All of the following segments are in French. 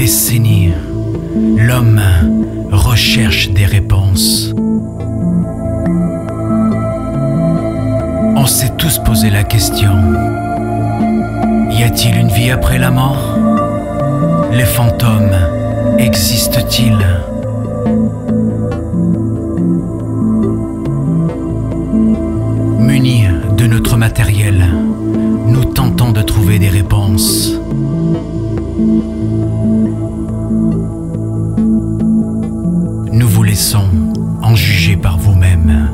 décennies, l'homme recherche des réponses. On s'est tous posé la question. Y a-t-il une vie après la mort? Les fantômes existent-ils? Munis de notre matériel, nous tentons de trouver des réponses. Nous vous laissons en juger par vous-même.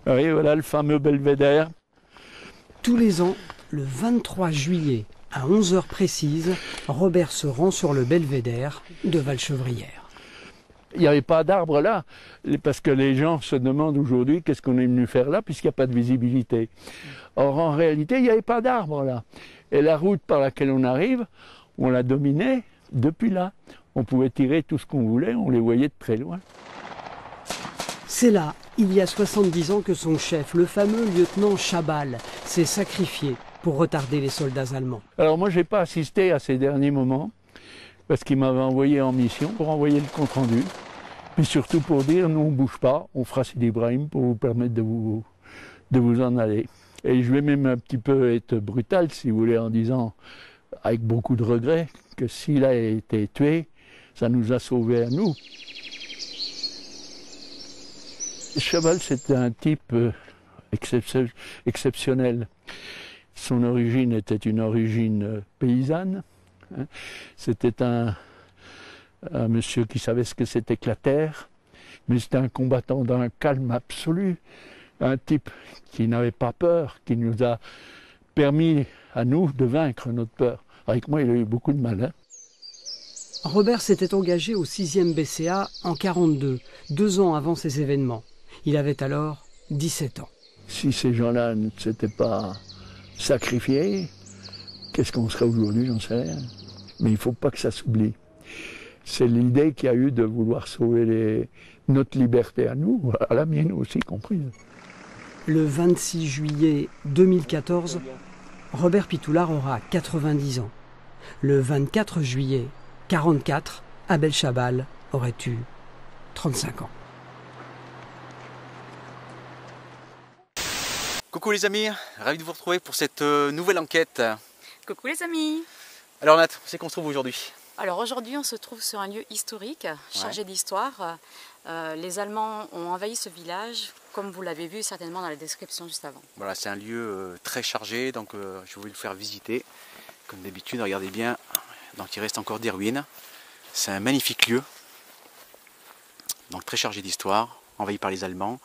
Oui, voilà le fameux belvédère. Tous les ans, le 23 juillet, à 11 h précises, Robert se rend sur le belvédère de Valchevrières. Il n'y avait pas d'arbre là, parce que les gens se demandent aujourd'hui qu'est-ce qu'on est venu faire là, puisqu'il n'y a pas de visibilité. Or, en réalité, il n'y avait pas d'arbre là. Et la route par laquelle on arrive, on la dominait depuis là. On pouvait tirer tout ce qu'on voulait, on les voyait de très loin. C'est là, il y a 70 ans, que son chef, le fameux lieutenant Chabal, s'est sacrifié pour retarder les soldats allemands. Alors moi, je n'ai pas assisté à ces derniers moments, parce qu'il m'avait envoyé en mission pour envoyer le compte-rendu, mais surtout pour dire, nous on ne bouge pas, on fera Sidi Ibrahim pour vous permettre de vous en aller. Et je vais même un petit peu être brutal, si vous voulez, en disant, avec beaucoup de regrets, que s'il a été tué, ça nous a sauvés à nous. Chabal, c'était un type exceptionnel. Son origine était une origine paysanne. C'était un monsieur qui savait ce que c'était que la terre, mais c'était un combattant d'un calme absolu. Un type qui n'avait pas peur, qui nous a permis à nous de vaincre notre peur. Avec moi, il a eu beaucoup de mal. Robert s'était engagé au 6e BCA en 1942, 2 ans avant ces événements. Il avait alors 17 ans. Si ces gens-là ne s'étaient pas sacrifiés, qu'est-ce qu'on serait aujourd'hui, j'en sais rien. Mais il ne faut pas que ça s'oublie. C'est l'idée qu'il y a eu de vouloir sauver notre liberté à nous, à la mienne aussi comprise. Le 26 juillet 2014, Robert Pitoulard aura 90 ans. Le 24 juillet 1944, Abel Chabal aurait eu 35 ans. Coucou les amis, ravi de vous retrouver pour cette nouvelle enquête. Coucou les amis. Alors Nat, où c'est qu'on se trouve aujourd'hui? Alors aujourd'hui, on se trouve sur un lieu historique, chargé d'histoire. Les Allemands ont envahi ce village, comme vous l'avez vu certainement dans la description juste avant. Voilà, c'est un lieu très chargé, donc je voulais le faire visiter. Comme d'habitude, regardez bien, donc il reste encore des ruines. C'est un magnifique lieu, donc très chargé d'histoire, envahi par les Allemands,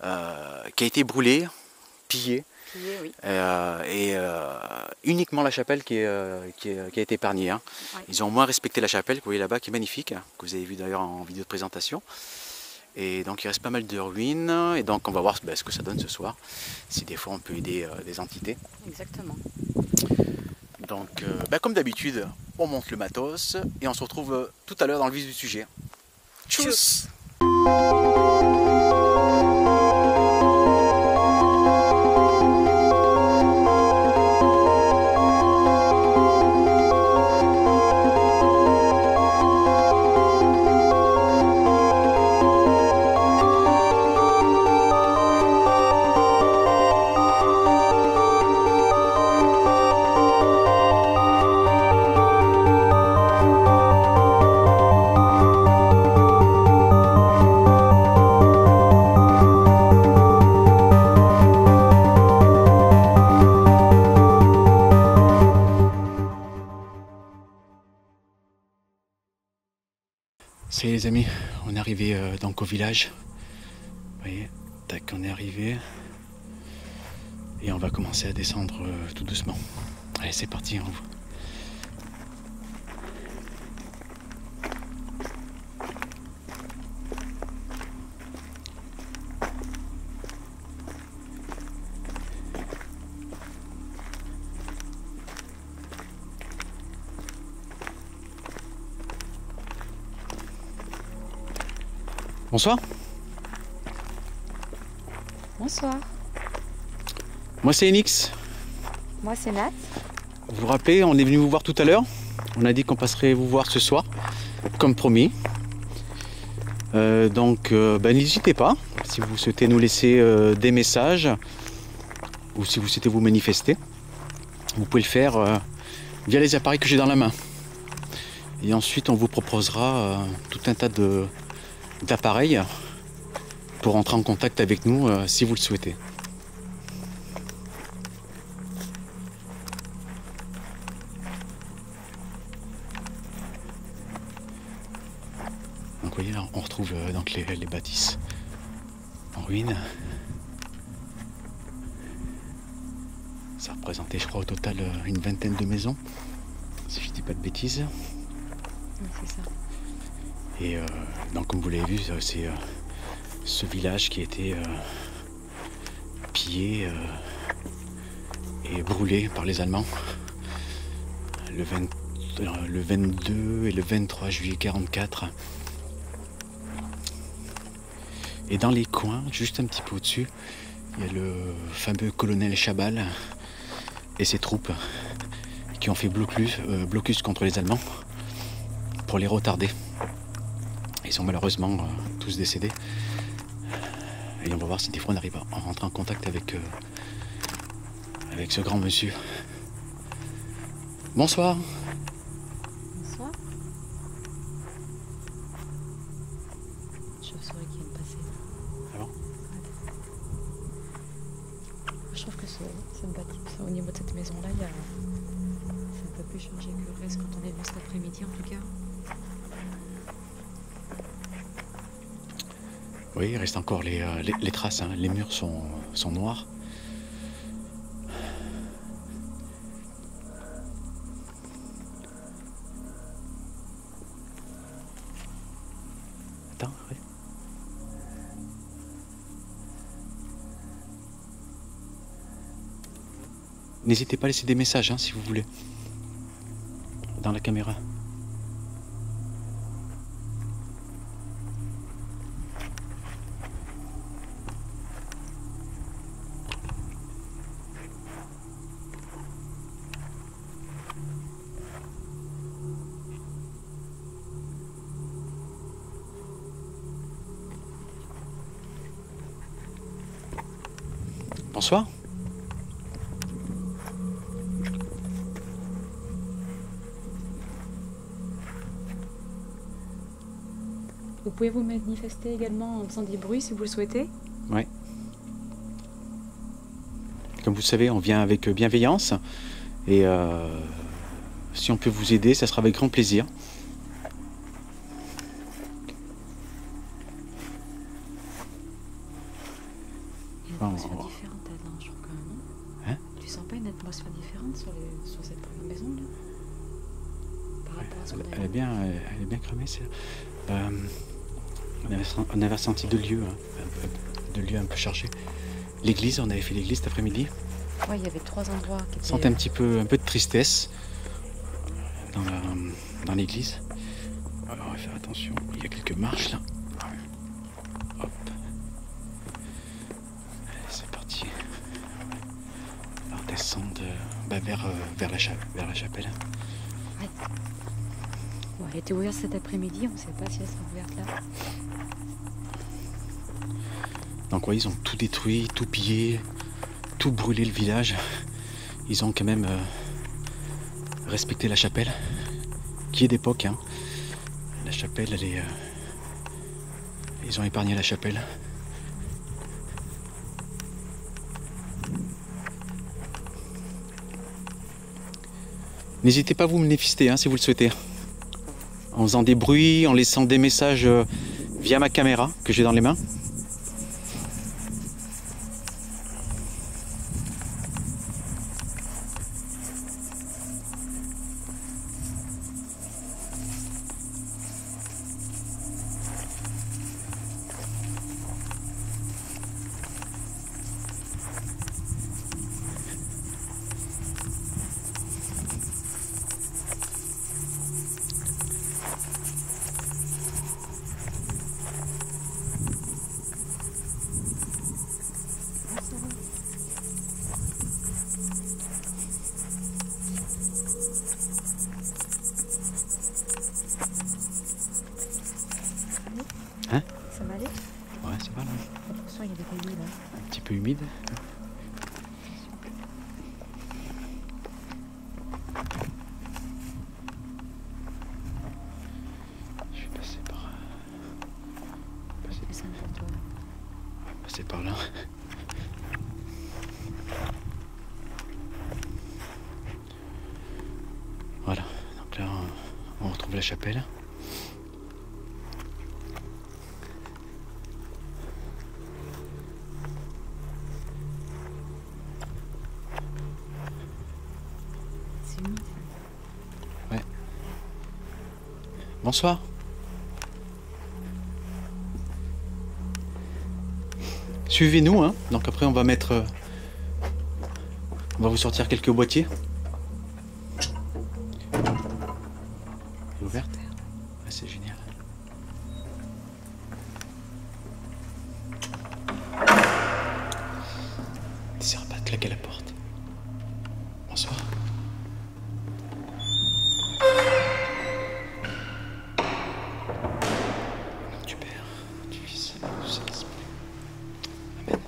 qui a été brûlé, pillé. Oui. Uniquement la chapelle qui a été épargnée. Hein. Oui. Ils ont au moins respecté la chapelle, que vous voyez là-bas, qui est magnifique, que vous avez vu d'ailleurs en vidéo de présentation. Et donc il reste pas mal de ruines, et donc on va voir ce que ça donne ce soir, si des fois on peut aider des entités. Exactement. Donc comme d'habitude, on monte le matos, et on se retrouve tout à l'heure dans le vif du sujet. Tchuss! Ça y est les amis, on est arrivé donc au village. Vous voyez, tac, on est arrivé. Et on va commencer à descendre tout doucement. Allez, c'est parti, on ouvre. Bonsoir. Bonsoir. Moi c'est Enix. Moi c'est Nat. Vous vous rappelez, on est venu vous voir tout à l'heure. On a dit qu'on passerait vous voir ce soir, comme promis. N'hésitez pas, si vous souhaitez nous laisser des messages, ou si vous souhaitez vous manifester, vous pouvez le faire via les appareils que j'ai dans la main. Et ensuite on vous proposera tout un tas d'appareils pour entrer en contact avec nous si vous le souhaitez. Donc vous voyez là, on retrouve donc les bâtisses en ruine. Ça représentait, je crois, au total une vingtaine de maisons, si je ne dis pas de bêtises. Oui, c'est ça. Et donc comme vous l'avez vu, c'est ce village qui a été pillé et brûlé par les Allemands le 22 et le 23 juillet 1944. Et dans les coins, juste un petit peu au-dessus, il y a le fameux colonel Chabal et ses troupes qui ont fait blocus contre les Allemands pour les retarder. Ils sont malheureusement tous décédés. Et on va voir si des fois on arrive à rentrer en contact avec ce grand monsieur. Bonsoir. Bonsoir. Chauve-souris qui vient de passer. Ah bon? Je trouve que c'est une bâtisse. Au niveau de cette maison-là, c'est un peu plus chargé que le reste quand on est venu cet après-midi en tout cas. Oui, il reste encore les traces, hein. Les murs sont noirs. Attends, ouais. N'hésitez pas à laisser des messages hein, si vous voulez, dans la caméra. Bonsoir. pouvez vous manifester également en faisant des bruits si vous le souhaitez. Ouais. Comme vous le savez, on vient avec bienveillance. Et si on peut vous aider, ça sera avec grand plaisir. Il y a une atmosphère différente là-dedans, je trouve quand même. Hein? Tu sens pas une atmosphère différente sur cette première maison là? Par rapport à ce qu'on a Elle est bien cramée. On avait ressenti deux lieux un peu chargés. L'église, on avait fait l'église cet après-midi. Ouais, il y avait 3 endroits qui étaient... On sentait un peu de tristesse dans l'église. Alors, on va faire attention, il y a quelques marches là. Hop. Allez, c'est parti. On va descendre vers la chapelle. Ouais. Bon, elle était ouverte cet après-midi, on ne sait pas si elle sera ouverte là. Donc ouais, ils ont tout détruit, tout pillé, tout brûlé le village. Ils ont quand même respecté la chapelle, qui est d'époque. Hein. La chapelle, elle est... Ils ont épargné la chapelle. N'hésitez pas à vous manifester hein, si vous le souhaitez. En faisant des bruits, en laissant des messages via ma caméra que j'ai dans les mains. Hein? Ça va aller? Ouais, ça va là. Attention, il y a des cailloux là. Un petit peu humide. Je vais passer par... C'est simple pour toi. Passer par là. Voilà, donc là on retrouve la chapelle. C'est humide. Ouais. Bonsoir. Suivez-nous, hein. Donc après on va mettre... on va vous sortir quelques boîtiers. Elle est ouverte? Ouais, c'est génial. N'essaiera pas de claquer la porte. Bonsoir. Au nom du Père, du Fils, du Saint-Esprit. Amen.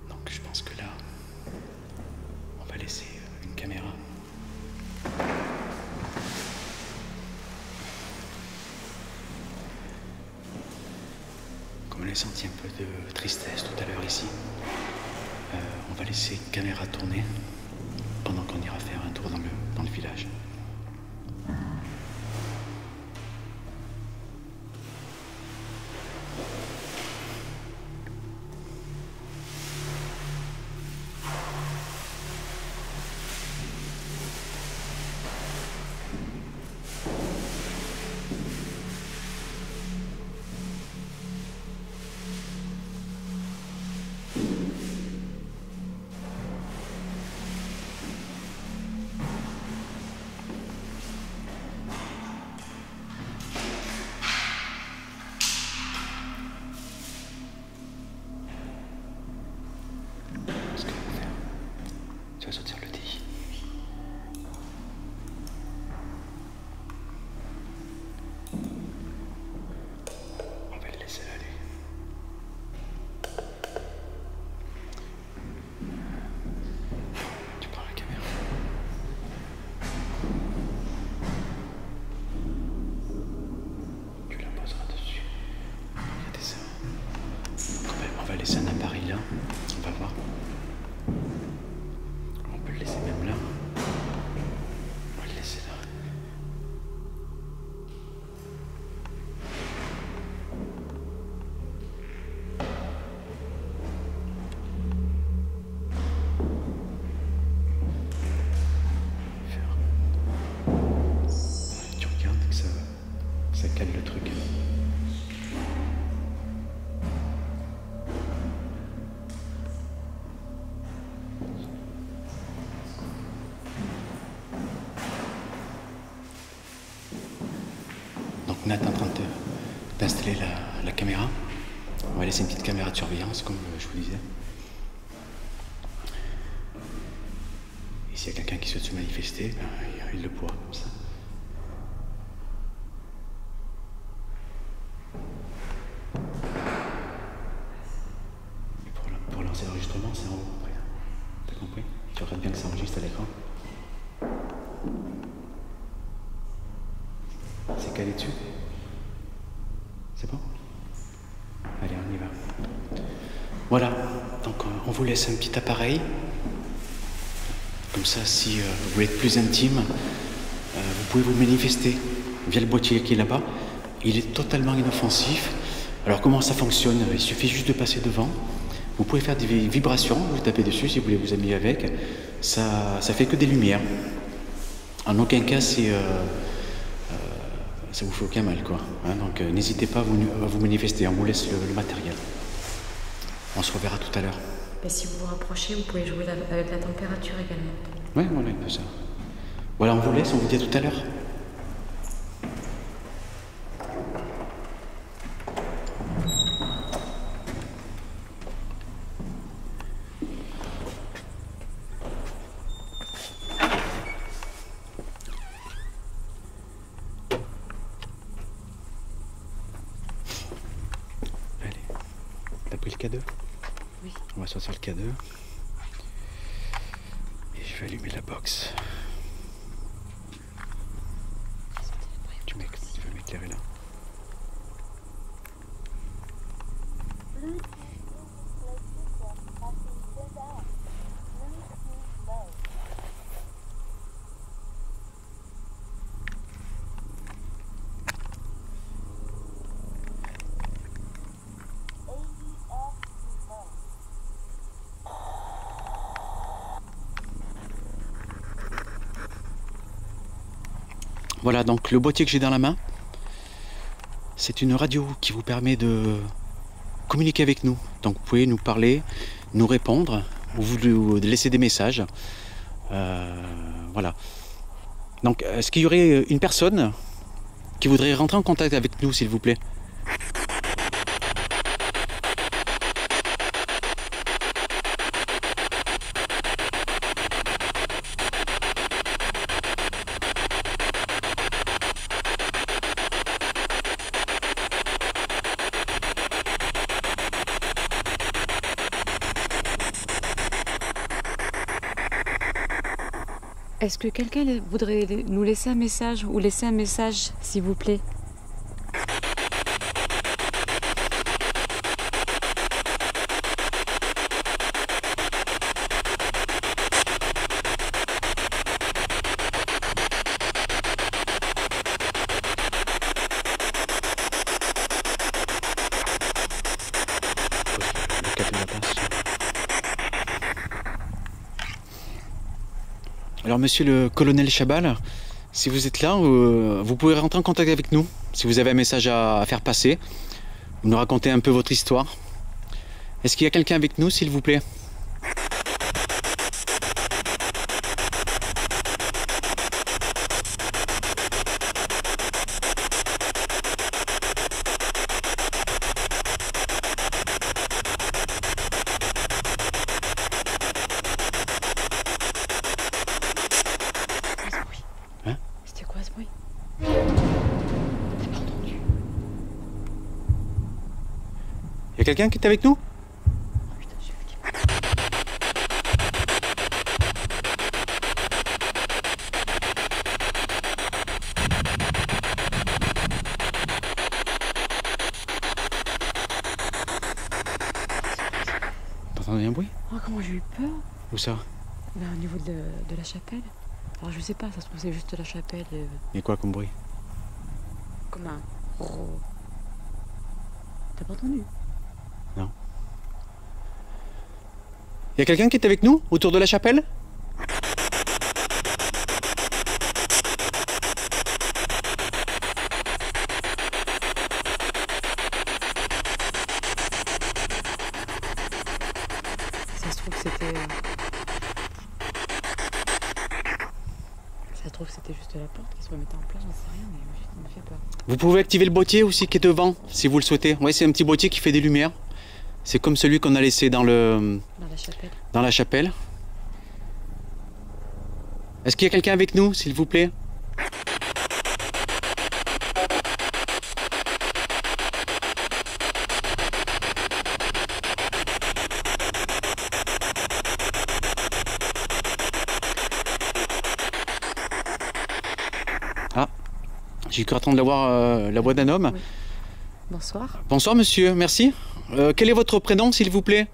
Donc je pense que là, on va laisser une caméra. Comme on a senti un peu de tristesse tout à l'heure ici, on va laisser une caméra tourner pendant qu'on ira faire un tour dans le village. laisser un appareil là. On va voir. On peut le laisser même là. On va le laisser là. Tu regardes que ça cale le truc. Donc Nat est en train d'installer la caméra. On va laisser une petite caméra de surveillance comme je vous disais. Et s'il y a quelqu'un qui souhaite se manifester, ben, il le pourra comme ça. Et pour lancer l'enregistrement, c'est en haut après. T'as compris? Tu regardes bien que ça enregistre à l'écran. C'est calé dessus? C'est bon? Allez, on y va. Voilà, donc on vous laisse un petit appareil. Comme ça, si vous voulez être plus intime, vous pouvez vous manifester via le boîtier qui est là-bas. Il est totalement inoffensif. Alors comment ça fonctionne? Il suffit juste de passer devant. Vous pouvez faire des vibrations, vous tapez dessus si vous voulez vous amuser avec. Ça fait que des lumières. En aucun cas, ça vous fait aucun mal, quoi. Hein, donc n'hésitez pas à vous manifester. On vous laisse le matériel. On se reverra tout à l'heure. Mais si vous vous rapprochez, vous pouvez jouer avec la température également. Oui, voilà, un peu ça. Voilà, on vous laisse, on vous dit à tout à l'heure. Allez, t'as pris le K2 ? Oui. On va sortir le K2. Et je vais allumer la box. Tu veux m'éclairer là? Voilà, donc le boîtier que j'ai dans la main, c'est une radio qui vous permet de communiquer avec nous. Donc vous pouvez nous parler, nous répondre, ou vous laisser des messages. Voilà. Donc est-ce qu'il y aurait une personne qui voudrait rentrer en contact avec nous, s'il vous plaît? Est-ce que quelqu'un voudrait nous laisser un message ou laisser un message, s'il vous plaît? Alors monsieur le colonel Chabal, si vous êtes là, vous pouvez rentrer en contact avec nous. Si vous avez un message à faire passer, vous nous racontez un peu votre histoire. Est-ce qu'il y a quelqu'un avec nous, s'il vous plaît? C'était quoi ce bruit? T'as pas entendu? Il y a quelqu'un qui est avec nous? Putain, j'ai vu qu'il entendu un bruit? Oh, comment j'ai eu peur. Où ça? Là, au niveau de la chapelle. Alors je sais pas, ça se trouve c'est juste la chapelle. Et quoi comme bruit? Comme un... Oh. T'as pas entendu? Non. Y a quelqu'un qui est avec nous autour de la chapelle? Ça se trouve que c'était... Ça se trouve que c'était juste la porte qui se remettait en place, j'en sais rien, mais ça me fait peur. Vous pouvez activer le boîtier aussi qui est devant, si vous le souhaitez. Oui, c'est un petit boîtier qui fait des lumières. C'est comme celui qu'on a laissé dans Dans la chapelle. Dans la chapelle. Est-ce qu'il y a quelqu'un avec nous, s'il vous plaît? Ah, j'ai cru entendre la voix d'un homme. Oui. Bonsoir. Bonsoir monsieur, merci. Quel est votre prénom s'il vous plaît?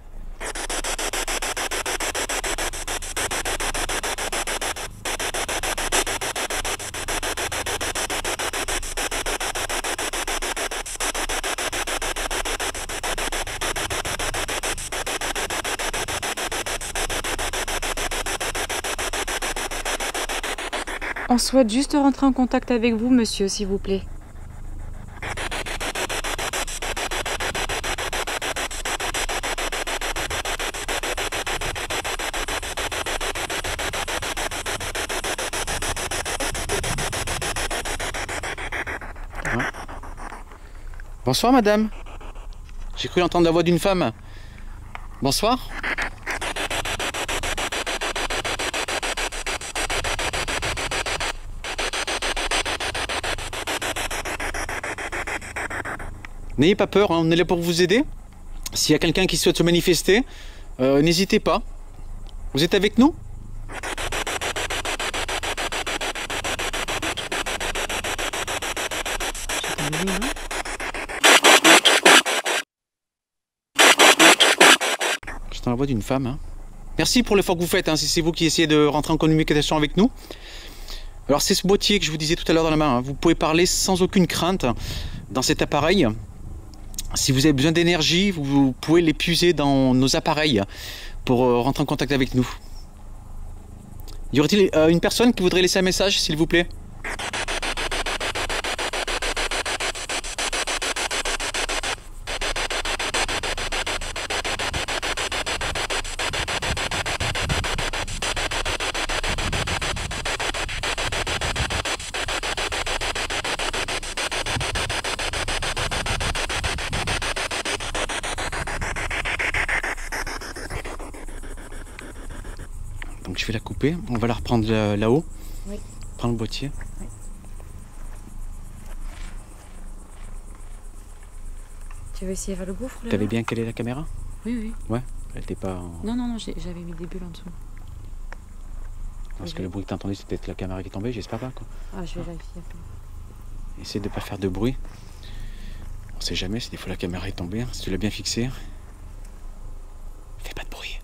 On souhaite juste rentrer en contact avec vous, monsieur, s'il vous plaît. Bonsoir madame. J'ai cru entendre la voix d'une femme. Bonsoir. N'ayez pas peur, hein, on est là pour vous aider. S'il y a quelqu'un qui souhaite se manifester, n'hésitez pas. Vous êtes avec nous? J'entends la voix d'une femme. Hein. Merci pour l'effort que vous faites, hein, si c'est vous qui essayez de rentrer en communication avec nous. Alors c'est ce boîtier que je vous disais tout à l'heure dans la main. Hein. Vous pouvez parler sans aucune crainte dans cet appareil. Si vous avez besoin d'énergie, vous pouvez l'épuiser dans nos appareils pour rentrer en contact avec nous. Y aurait-il une personne qui voudrait laisser un message, s'il vous plaît? Donc je vais la couper, on va la reprendre là-haut. Oui. Prends le boîtier. Oui. Tu veux essayer vers le gouffre là? T'avais bien calé la caméra? Oui, oui. Ouais, elle était pas en... Non, non, non, j'avais mis des bulles en dessous. Parce que le bruit que t'as entendu, c'est peut-être la caméra qui est tombée, j'espère pas quoi. Ah, je vais vérifier après. Essaye de pas faire de bruit. On sait jamais si des fois la caméra est tombée, hein, si tu l'as bien fixée. Fais pas de bruit.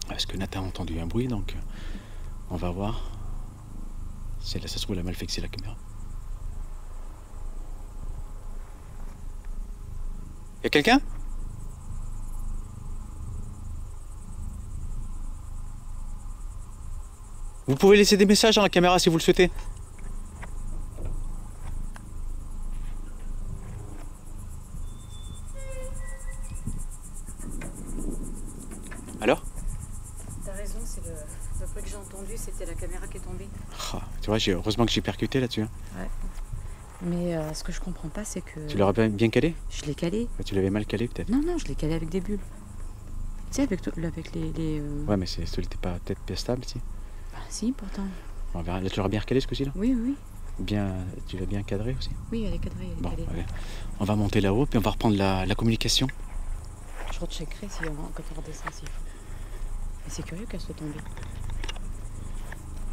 Parce que Nathan a entendu un bruit, donc on va voir. Si là, ça se trouve, elle a mal fixé la caméra. Y a quelqu'un? Vous pouvez laisser des messages dans la caméra si vous le souhaitez. Alors? T'as raison, c'est le bruit que j'ai entendu, c'était la caméra qui est tombée. Oh, tu vois, heureusement que j'ai percuté là-dessus. Hein. Ouais. Mais ce que je comprends pas, c'est que... Tu l'aurais bien calé? Je l'ai calé. Tu l'avais mal calé peut-être? Non, non, je l'ai calé avec des bulles. Tu sais, avec les... Ouais, mais celui n'était pas peut-être stable, si? Bah, si, pourtant. On verra. Là, tu l'auras bien recalé ce coup-ci là? Oui, oui. bien, tu vas bien cadrer aussi? Oui, elle est cadrée, elle est Bon, calée. allez. On va monter là-haut, puis on va reprendre la communication. Je recheckerai si on va encore redescendre s'il faut. Mais c'est curieux qu'elle soit tombée.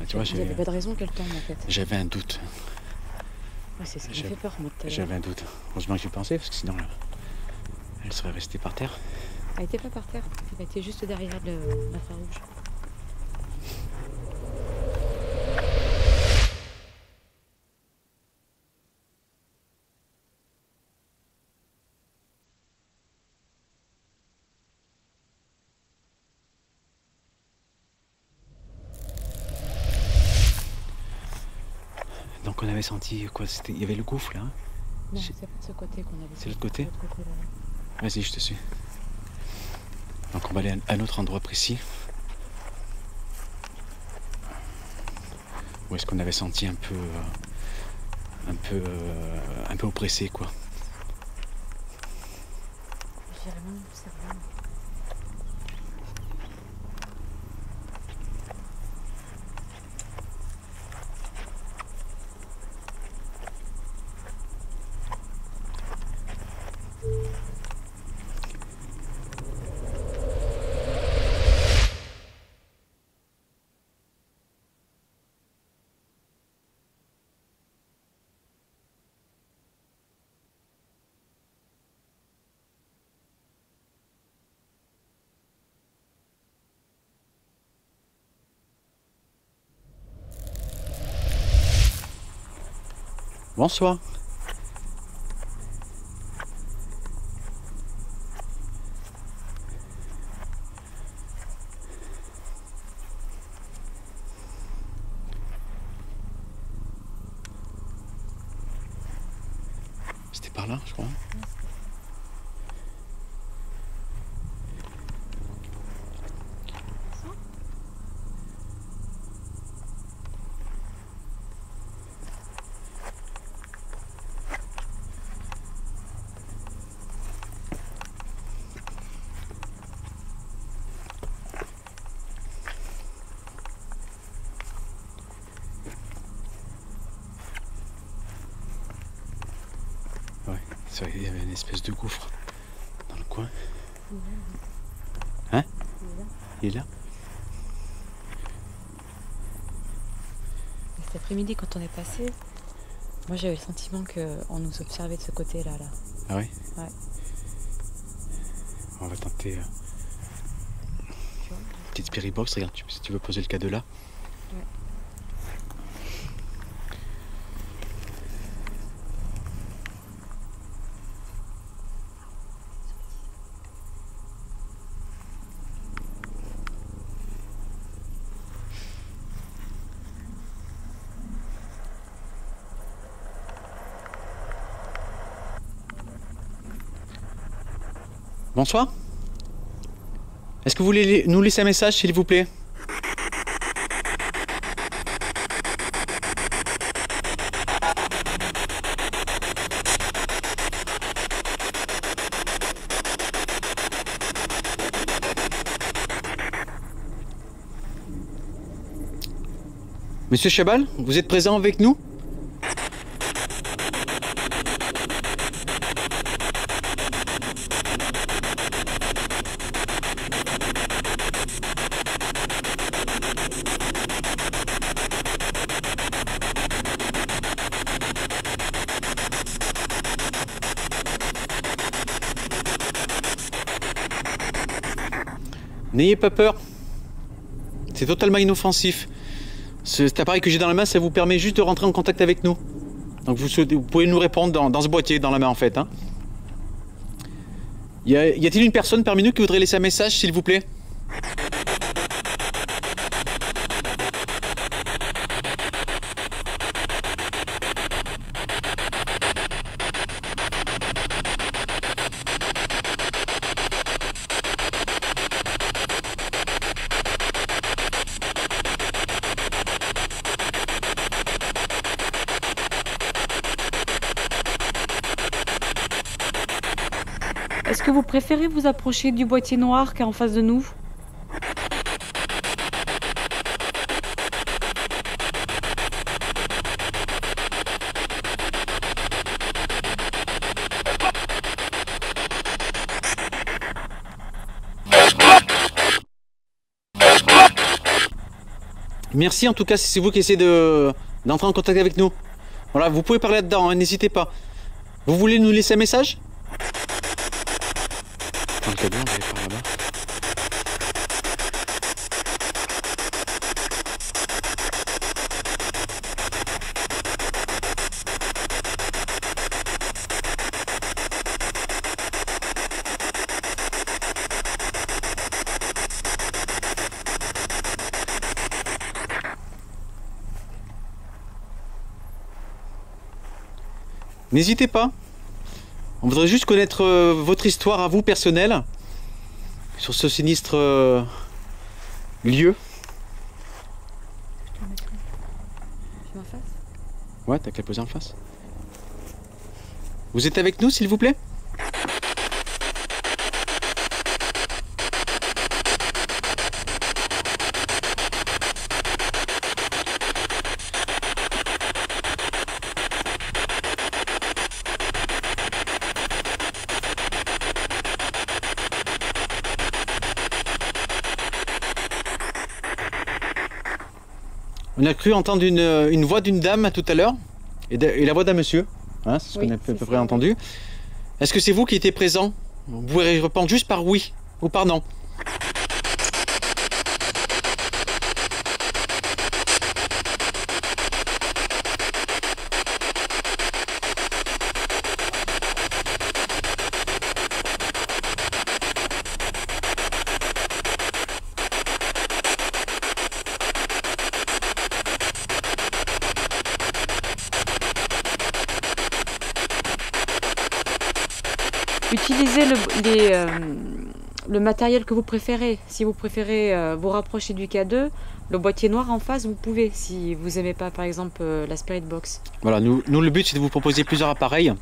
Ah, tu vois, Il n'y avait pas de raison qu'elle tombe en fait. j'avais un doute. Ouais, c'est ça qui me fait peur, moi, tout à l'heure. J'avais un doute. Heureusement que j'y pensais, parce que sinon, elle serait restée par terre. Elle était pas par terre, elle était juste derrière l'infrarouge. Donc on avait senti quoi? Il y avait le gouffre là, hein? Non, c'est pas de ce côté qu'on avait. C'est l'autre côté? De l'autre côté, là. Vas-y, je te suis. Donc on va aller à un autre endroit précis. Où est-ce qu'on avait senti un peu oppressé quoi. J'irais même observer. Bonsoir. C'était par là, je crois. Il y avait une espèce de gouffre dans le coin. Hein? Il est là? Cet après-midi, quand on est passé, moi j'avais le sentiment qu'on nous observait de ce côté-là. Là. Ah oui? Ouais. On va tenter petite spirit box, regarde, si tu veux poser le cadeau là. Ouais. Bonsoir. Est-ce que vous voulez nous laisser un message, s'il vous plaît? Monsieur Chabal, vous êtes présent avec nous? N'ayez pas peur, c'est totalement inoffensif. Cet appareil que j'ai dans la main, ça vous permet juste de rentrer en contact avec nous. Donc vous pouvez nous répondre dans ce boîtier, dans la main en fait. Hein. Y a-t-il une personne parmi nous qui voudrait laisser un message, s'il vous plaît? Est-ce que vous préférez vous approcher du boîtier noir qui est en face de nous? merci en tout cas si c'est vous qui essayez d'entrer en contact avec nous. Voilà, vous pouvez parler là-dedans, hein, n'hésitez pas. Vous voulez nous laisser un message? Dans le cadeau, on va aller par là-bas. N'hésitez pas. On voudrait juste connaître votre histoire à vous personnelle sur ce sinistre lieu. Je vais en face. Ouais, t'as qu'à le poser en face. Vous êtes avec nous, s'il vous plaît? On a cru entendre une voix d'une dame tout à l'heure et la voix d'un monsieur. Hein, c'est ce qu'on a à peu près entendu. Est-ce que c'est vous qui étiez présent? Vous pouvez répondre juste par oui ou par non. Utilisez le matériel que vous préférez. Si vous préférez vous rapprocher du K2, le boîtier noir en face, vous pouvez. Si vous n'aimez pas, par exemple, la Spirit Box. Voilà, nous le but, c'est de vous proposer plusieurs appareils.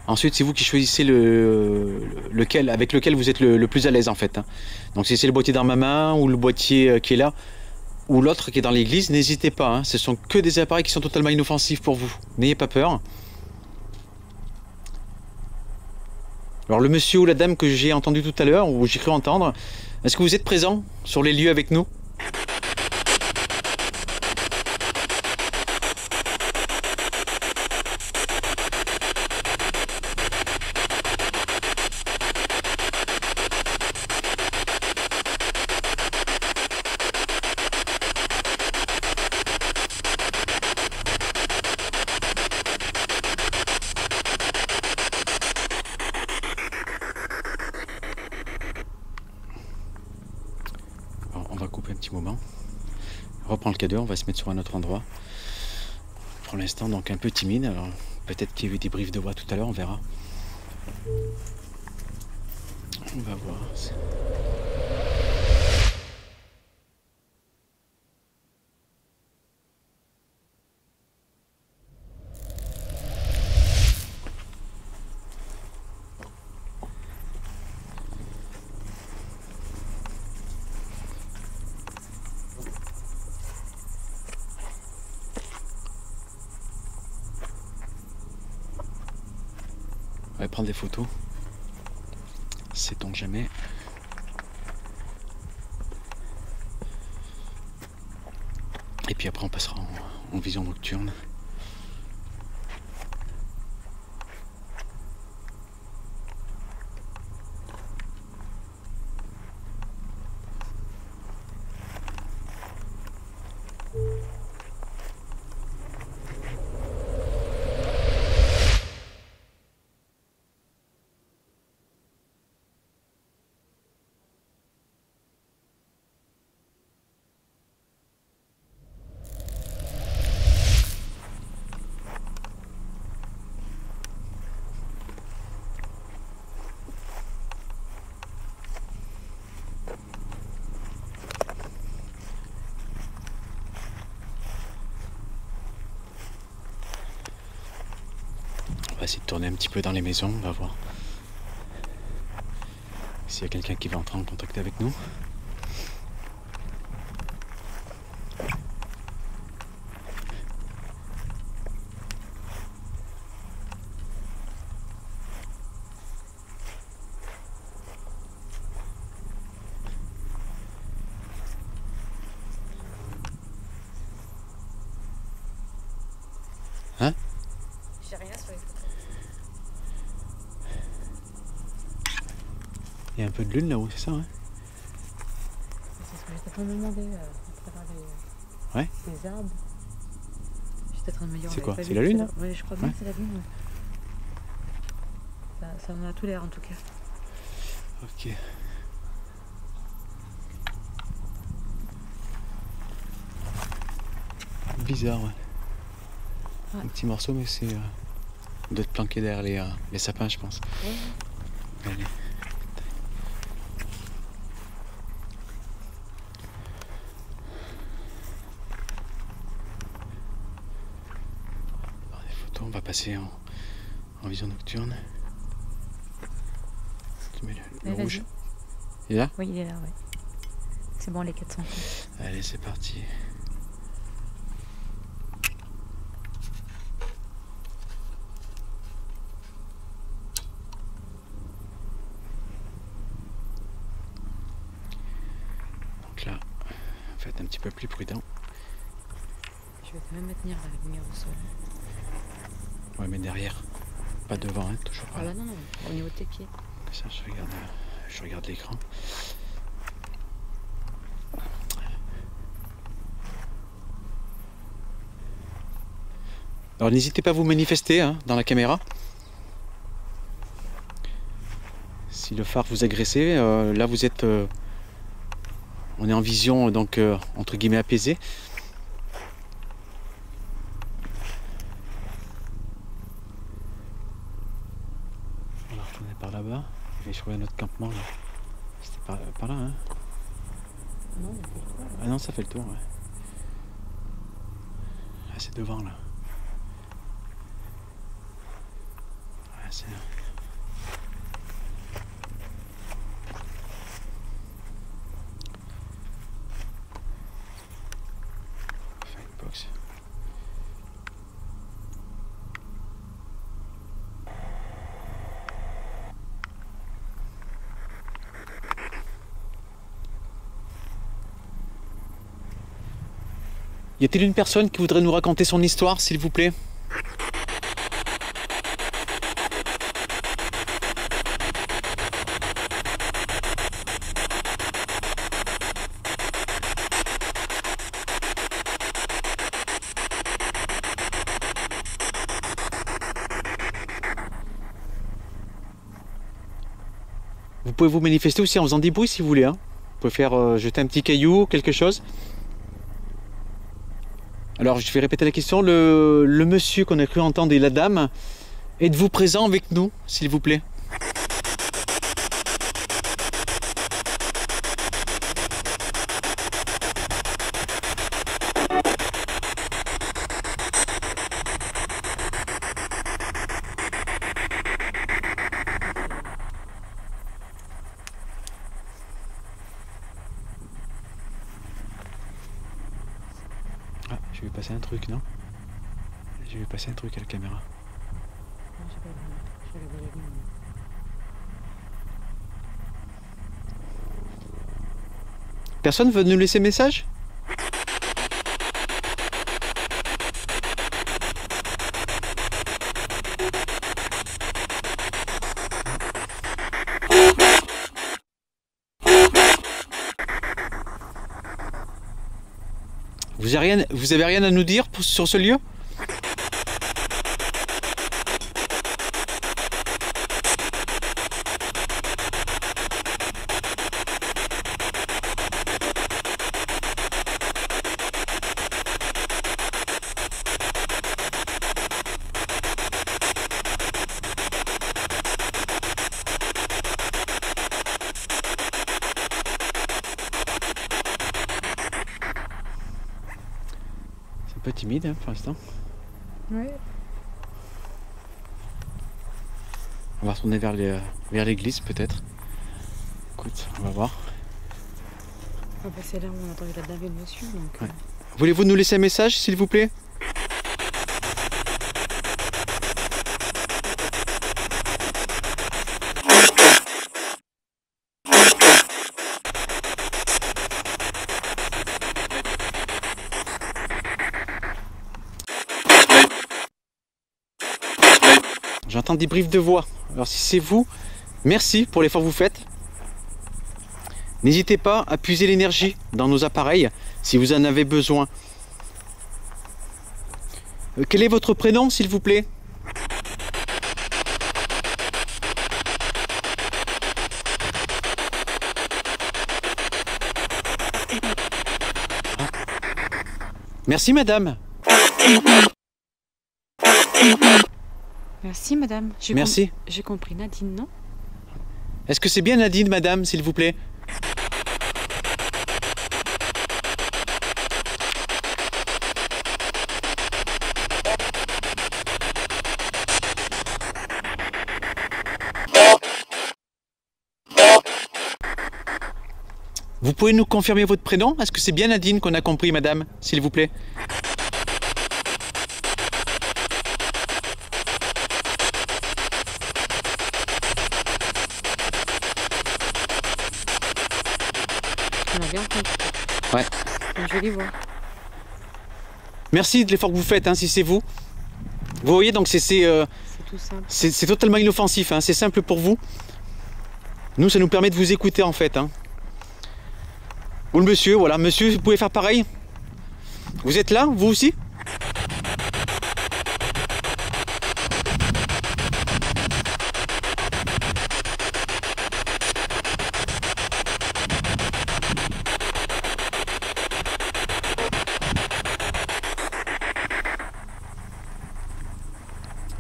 Ensuite, c'est vous qui choisissez avec lequel vous êtes le plus à l'aise, en fait. Hein. Donc, si c'est le boîtier dans ma main ou le boîtier qui est là, ou l'autre qui est dans l'église, n'hésitez pas. Hein. Ce sont que des appareils qui sont totalement inoffensifs pour vous. N'ayez pas peur. Alors le monsieur ou la dame que j'ai entendu tout à l'heure, ou j'ai cru entendre, est-ce que vous êtes présent sur les lieux avec nous? On va couper un petit moment. On reprend le K2, on va se mettre sur un autre endroit. Pour l'instant, donc un peu timide. Alors peut-être qu'il y a eu des briefs de voix tout à l'heure, on verra. On va voir. On va prendre des photos. Sait-on jamais. Et puis après on passera en vision nocturne. On va essayer de tourner un petit peu dans les maisons, on va voir s'il y a quelqu'un qui va entrer en contact avec nous. y a un peu de lune là-haut, c'est ça, hein? C'est ce que j'étais en train de demander à travers les arbres. J'étais en train de me dire. C'est quoi? C'est la lune? Oui, je crois bien que c'est la lune. Ça en a tout l'air en tout cas. Ok. Bizarre, ouais. Un petit morceau, mais c'est doit être planqué derrière les sapins, je pense. Ouais. Allez. Alors, des photos, on va passer en vision nocturne. Tu mets le rouge. Il est là? Oui, il est là, ouais. C'est bon, les 400. Allez, c'est parti. Donc là, faites un petit peu plus prudent. Je vais quand même maintenir la lumière au sol. Ouais, mais derrière, pas devant, hein, toujours pas. Ah là, non, non, au niveau de tes pieds. Ça, je regarde l'écran. Alors n'hésitez pas à vous manifester hein, dans la caméra. Si le phare vous agressait, là vous êtes... on est en vision donc entre guillemets apaisée. On va retourner par là-bas. Et je regarde notre campement là. C'était par là, hein? Non, on fait le tour. Ah non, ça fait le tour, ouais. Ah, c'est devant là. Ah, c'est là. Firebox. Y a-t-il une personne qui voudrait nous raconter son histoire, s'il vous plaît? Vous pouvez vous manifester aussi en faisant des bruits si vous voulez. Hein. Vous pouvez faire jeter un petit caillou, quelque chose. Alors je vais répéter la question. Le monsieur qu'on a cru entendre et la dame, êtes-vous présent avec nous, s'il vous plaît? Ah, je vais passer un truc, non? Je vais passer un truc à la caméra. Non, j'ai pas vu. Je vais regarder la lumière. Personne veut nous laisser message? Vous avez rien à nous dire sur ce lieu? C'est un peu timide hein, pour l'instant. Oui. On va retourner vers l'église peut-être. Écoute, on va voir. Ah bah c'est là où on a entendu la dame et le monsieur. Donc, Ouais. Voulez-vous nous laisser un message s'il vous plaît? J'entends des briefs de voix. Alors si c'est vous, merci pour l'effort que vous faites. N'hésitez pas à puiser l'énergie dans nos appareils si vous en avez besoin. Quel est votre prénom, s'il vous plaît? Merci, madame. Merci, madame. Merci. J'ai compris Nadine, non? Est-ce que c'est bien Nadine, madame, s'il vous plaît? Vous pouvez nous confirmer votre prénom? Est-ce que c'est bien Nadine qu'on a compris, madame, s'il vous plaît? On a bien compris. Ouais. Une jolie voix. Merci de l'effort que vous faites, hein, si c'est vous. Vous voyez, donc C'est tout simple. c'est totalement inoffensif, hein, c'est simple pour vous. Nous, ça nous permet de vous écouter, en fait. Hein. Ou le monsieur, voilà. Monsieur, vous pouvez faire pareil? Vous êtes là, vous aussi?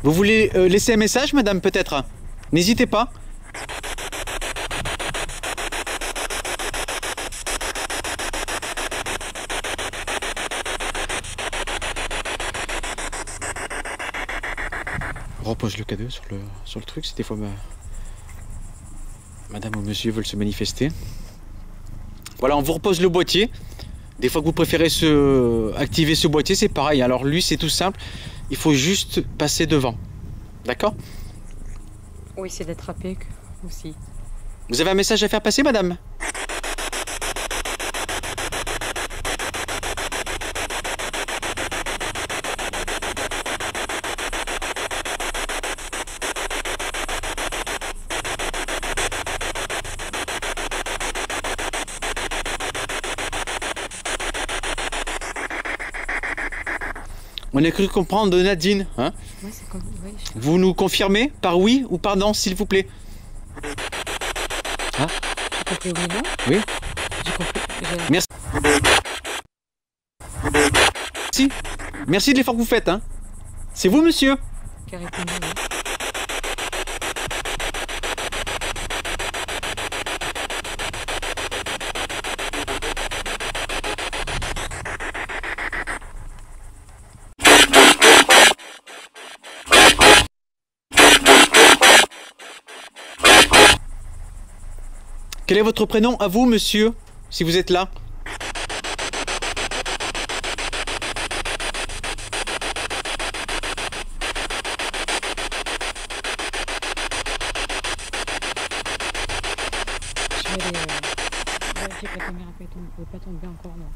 Vous voulez laisser un message, madame, peut-être? N'hésitez pas. Repose le cadeau sur le truc, si des fois madame ou monsieur veulent se manifester. Voilà, on vous repose le boîtier. Des fois que vous préférez activer ce boîtier, c'est pareil. Alors lui, c'est tout simple. Il faut juste passer devant. D'accord? Oui, c'est d'attraper aussi. Vous avez un message à faire passer, madame? On a cru comprendre de Nadine, hein? Ouais, c'est comme... ouais, Vous nous confirmez par oui ou par non, s'il vous plaît? J'ai compris oui, non? Oui. J'ai compris. Merci. Merci de l'effort que vous faites, hein? C'est vous, monsieur? Qui a répondu oui. Quel est votre prénom à vous, monsieur, si vous êtes là? Je vais aller vérifier que la caméra ne peut pas tomber encore, non.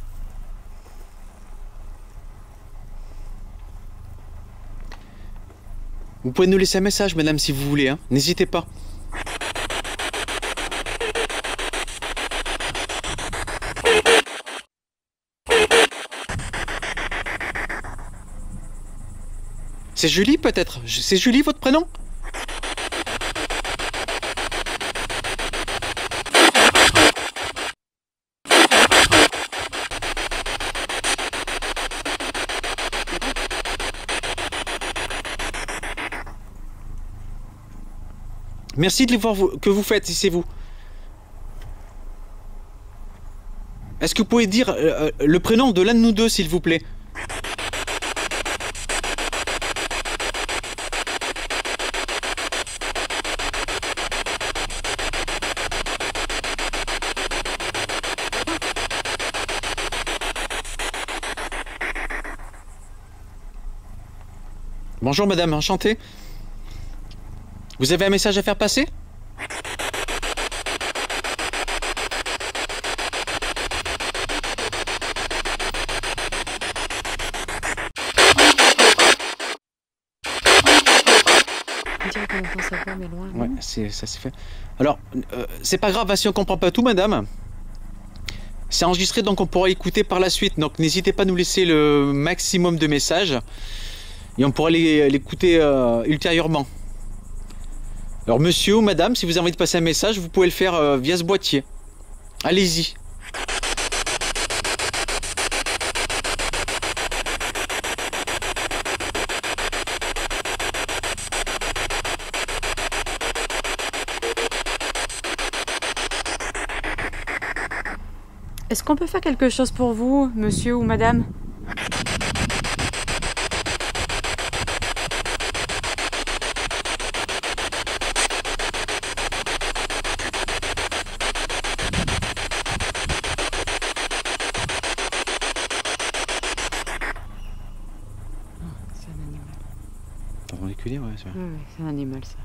Vous pouvez nous laisser un message, madame, si vous voulez, hein? N'hésitez pas. C'est Julie, peut-être? C'est Julie, votre prénom? Merci de l'effort que vous faites, si c'est vous. Est-ce que vous pouvez dire le prénom de l'un de nous deux, s'il vous plaît? Bonjour madame, enchanté. Vous avez un message à faire passer? On dirait qu'on entend sa voix, mais loin. Ouais, ça s'est fait. Alors, c'est pas grave, hein, si on comprend pas tout, madame. C'est enregistré, donc on pourra écouter par la suite. Donc n'hésitez pas à nous laisser le maximum de messages et on pourra l'écouter ultérieurement. Alors monsieur ou madame, si vous avez envie de passer un message, vous pouvez le faire via ce boîtier. Allez-y. Est-ce qu'on peut faire quelque chose pour vous, monsieur ou madame? C'est un animal. T'entends éculer, ouais, c'est vrai. Oui, c'est un animal, ça.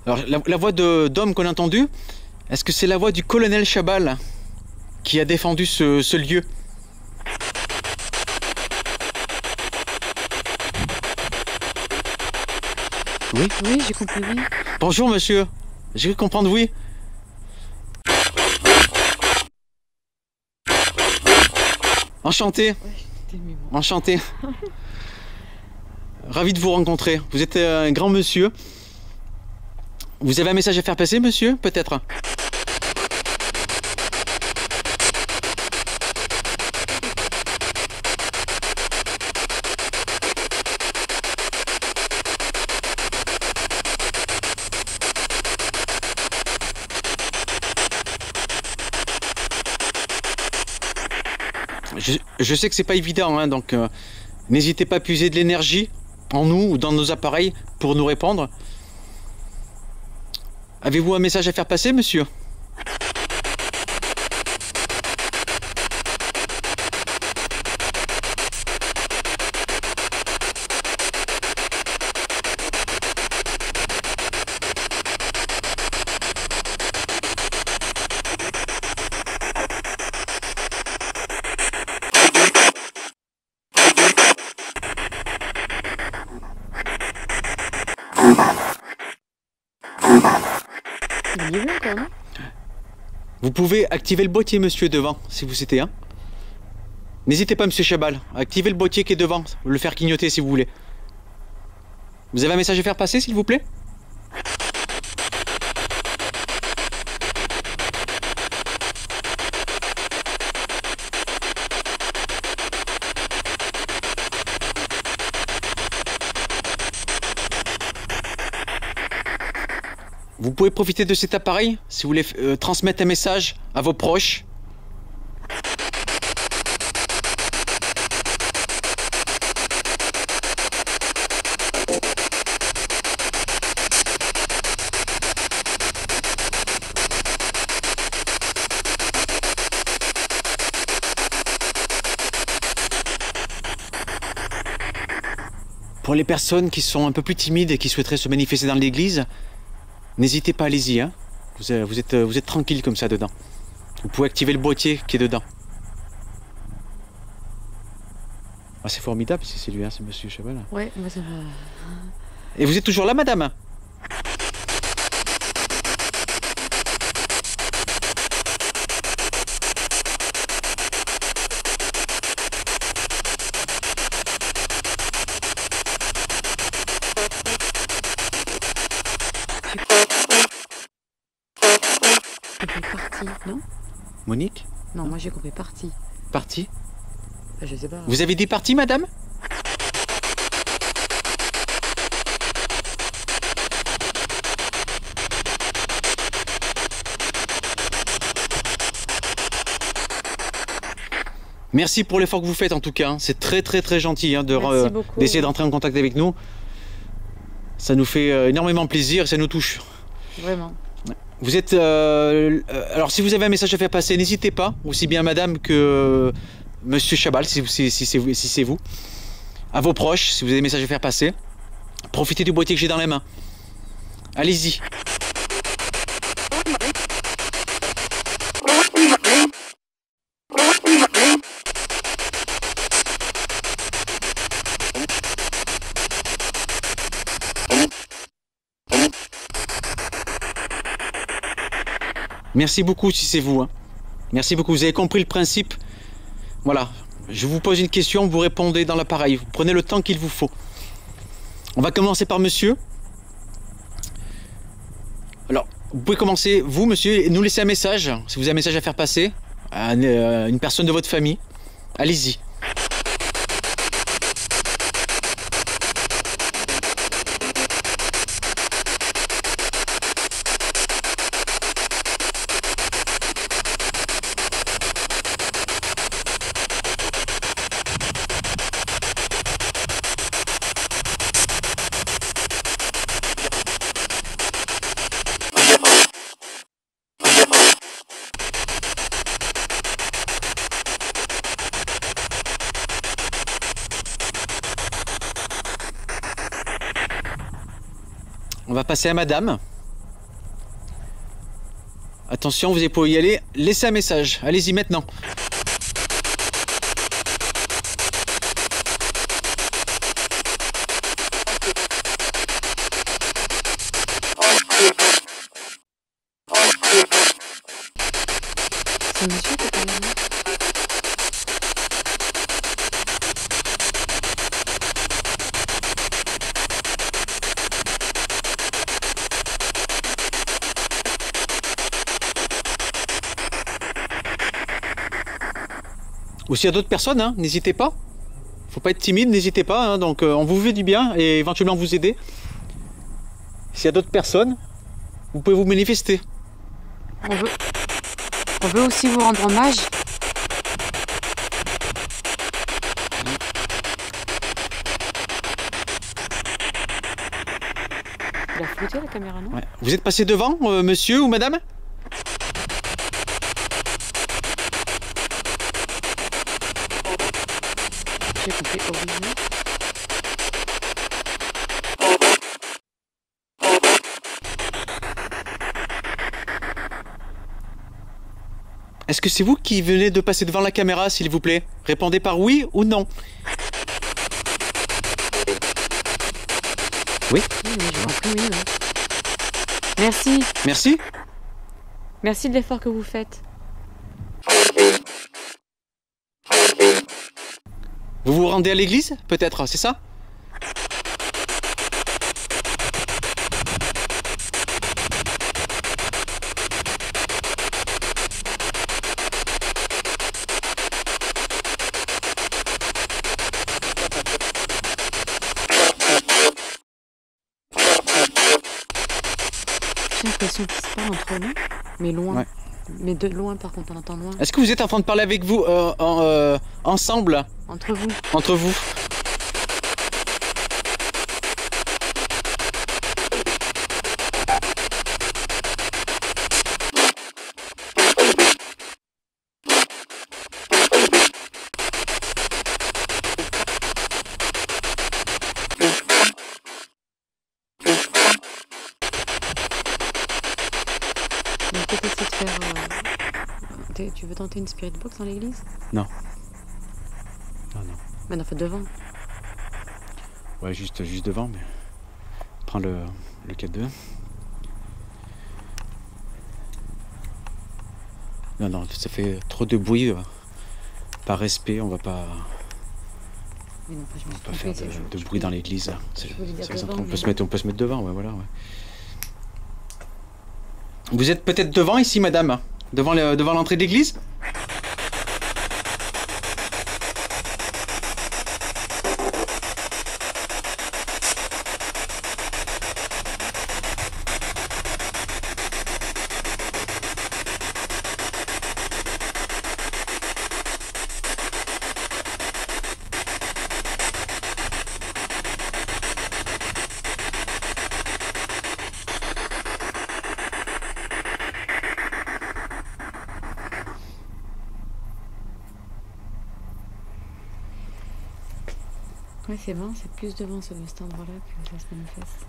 Alors la voix d'homme qu'on a entendue, est-ce que c'est la voix du colonel Chabal qui a défendu ce lieu? Oui. Oui, j'ai compris, oui. Bonjour monsieur, j'ai cru comprendre oui. Enchanté. Ouais, j'étais émue, moi. Enchanté. Ravi de vous rencontrer. Vous êtes un grand monsieur. Vous avez un message à faire passer, monsieur, peut-être? Je sais que c'est pas évident, hein, donc n'hésitez pas à puiser de l'énergie en nous ou dans nos appareils pour nous répondre. Avez-vous un message à faire passer, monsieur? Il y est encore, non? Vous pouvez activer le boîtier, monsieur, devant, si vous souhaitez. Hein. N'hésitez pas, monsieur Chabal, à activer le boîtier qui est devant, le faire clignoter si vous voulez. Vous avez un message à faire passer, s'il vous plaît? Vous pouvez profiter de cet appareil si vous voulez transmettre un message à vos proches. Pour les personnes qui sont un peu plus timides et qui souhaiteraient se manifester dans l'église, n'hésitez pas, allez-y, hein. Vous êtes tranquille comme ça dedans. Vous pouvez activer le boîtier qui est dedans. Ah, c'est formidable si c'est lui, hein, c'est monsieur Chabal. Ouais, moi ça va. Et vous êtes toujours là, madame? Non? Monique? Non, moi j'ai compris partie. Parti? Je sais pas. Vous avez dit parti, madame? Merci pour l'effort que vous faites en tout cas. Hein. C'est très gentil hein, d'essayer d'entrer en contact avec nous. Ça nous fait énormément plaisir et ça nous touche. Vraiment. Vous êtes... alors si vous avez un message à faire passer, n'hésitez pas, aussi bien madame que monsieur Chabal, si c'est vous. À vos proches, si vous avez un message à faire passer. Profitez du boîtier que j'ai dans les mains. Allez-y. Merci beaucoup si c'est vous. Hein. Merci beaucoup, vous avez compris le principe. Voilà, je vous pose une question, vous répondez dans l'appareil. Vous prenez le temps qu'il vous faut. On va commencer par monsieur. Alors, vous pouvez commencer, vous, monsieur, et nous laisser un message, si vous avez un message à faire passer à une personne de votre famille. Allez-y. On va passer à madame. Attention, vous pouvez y aller. Laissez un message. Allez-y maintenant. C'est monsieur qui est pas là. Ou s'il y a d'autres personnes, hein, n'hésitez pas. Faut pas être timide, n'hésitez pas. Hein, donc on vous fait du bien et éventuellement vous aider. S'il y a d'autres personnes, vous pouvez vous manifester. On veut aussi vous rendre hommage. Il a flotté la caméra, non? Ouais. Vous êtes passé devant, monsieur ou madame? J'ai compris original. Est-ce que c'est vous qui venez de passer devant la caméra, s'il vous plaît? Répondez par oui ou non. Oui? Oui, mais j'ai compris, oui, oui. Merci. Merci. Merci de l'effort que vous faites. Vous vous rendez à l'église, peut-être, c'est ça? J'ai l'impression qu'ils se parlent entre nous, mais loin. Ouais. Mais de loin, par contre, on entend loin. Est-ce que vous êtes en train de parler avec vous ensemble, Entre vous. entre vous? On va peut-être essayer de faire... Tu veux tenter une spirit box dans l'église? Non. Non, non. Mais non, fait devant. Ouais, juste devant, mais... Prends le 4-2. Non, non, ça fait trop de bruit. Par respect, on va pas... Mais non, je me suis Pas trompée, faire c'est- de bruit dans l'église. je voulais dire devant, On peut mais se mettre devant, ouais, voilà. Ouais. Vous êtes peut-être devant ici, madame? Devant l'entrée de l'église? Ouais, c'est marrant, c'est plus devant cet endroit-là que ça se manifeste.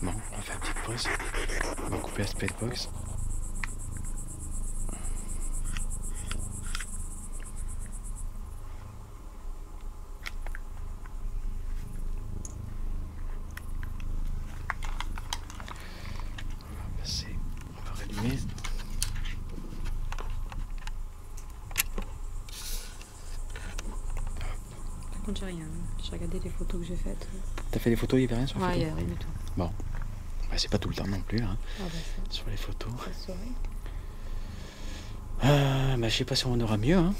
Bon, on va faire une petite pause. On va couper la Splatebox. contre, j'ai rien. J'ai regardé les photos que j'ai faites. T'as fait des photos, il n'y avait rien sur les Ouais, il photos? n'y a rien du tout. Bon, bah, c'est pas tout le temps non plus, hein, Ah bah ça, sur les photos. ça saurait. Bah, je sais pas si on aura mieux, hein.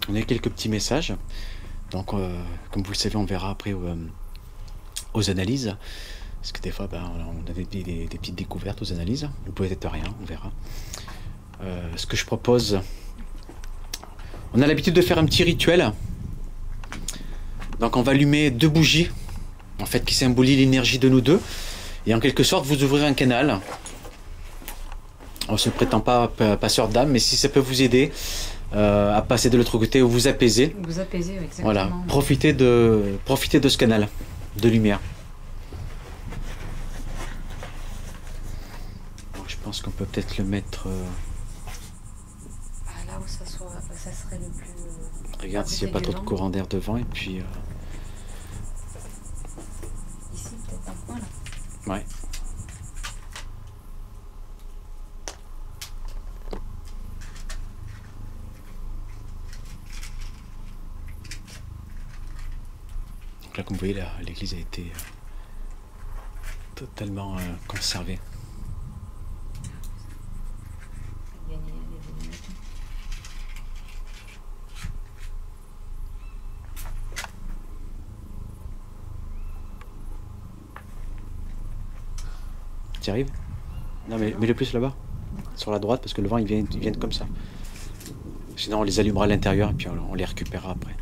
On a eu quelques petits messages. Donc, comme vous le savez, on verra après aux analyses. Parce que des fois, ben, on a des petites découvertes aux analyses. Ou peut-être rien, on verra. Ce que je propose... On a l'habitude de faire un petit rituel. Donc on va allumer 2 bougies, en fait, qui symbolisent l'énergie de nous deux. Et en quelque sorte, vous ouvrez un canal. On ne se prétend pas passeur d'âme, mais si ça peut vous aider à passer de l'autre côté ou vous apaiser. Vous apaisez, exactement. Voilà, profitez de ce canal de lumière. Donc, je pense qu'on peut peut-être le mettre... Ah, là où ça serait le plus... Regarde s'il n'y a pas trop de courant d'air devant et puis... Ici, peut-être un coin là. Ouais. Donc là, comme vous voyez, l'église a été totalement conservée. Tu arrives? Non, mais mets-le plus là-bas, sur la droite, parce que le vent, ils viennent comme ça. Sinon, on les allumera à l'intérieur et puis on les récupérera après.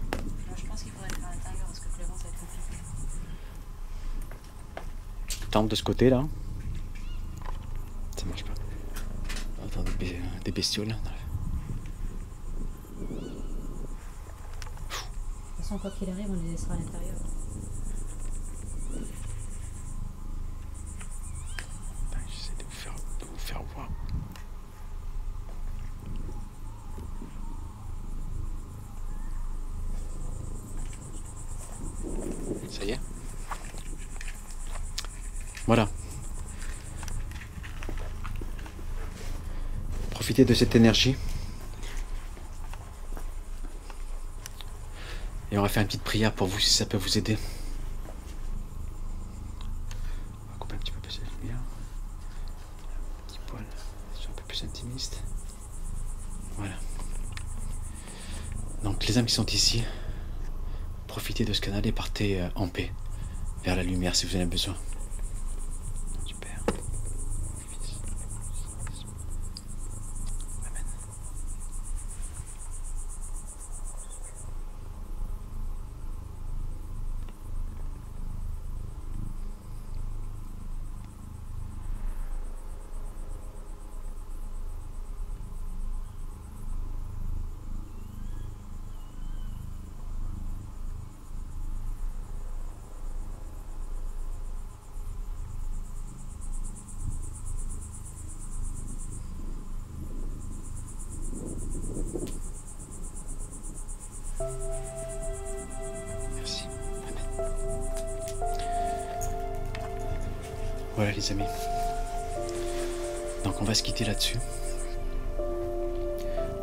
Je pense qu'il faudrait être à l'intérieur parce que le vent, ça va être compliqué. Tente de ce côté-là. Ça marche pas. Attends, des bestioles. De toute façon, quoi qu'il arrive, on les laissera à l'intérieur. J'essaie de vous faire voir. Ça y est? Voilà. Profitez de cette énergie. Et on va faire une petite prière pour vous si ça peut vous aider. On va couper un petit peu plus la lumière. Un petit poil, c'est un peu plus intimiste. Voilà. Donc les âmes qui sont ici, profitez de ce canal et partez en paix vers la lumière si vous en avez besoin. Du Père, du Fils, du Saint-Esprit. Amen. Merci. Amen. Voilà les amis. Donc on va se quitter là-dessus.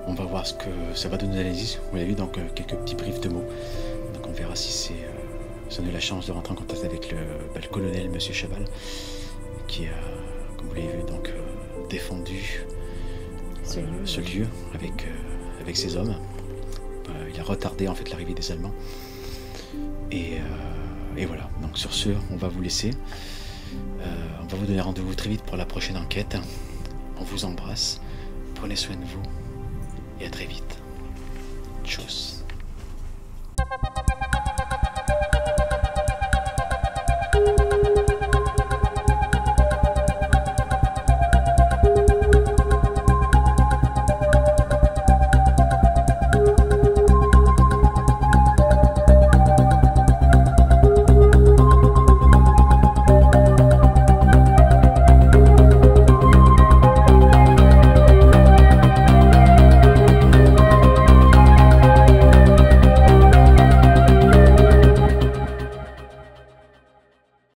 On va voir ce que ça va donner l'analyse. Vous l'avez vu, donc quelques petits briefs de mots. Donc on verra si ça a eu la chance de rentrer en contact avec le colonel Monsieur Chabal, qui a, comme vous l'avez vu, donc défendu ce lieu avec ses hommes. Il a retardé en fait l'arrivée des Allemands. Et voilà. Donc sur ce, on va vous laisser. On va vous donner rendez-vous très vite pour la prochaine enquête. On vous embrasse. Prenez soin de vous. Et à très vite. Tchuss.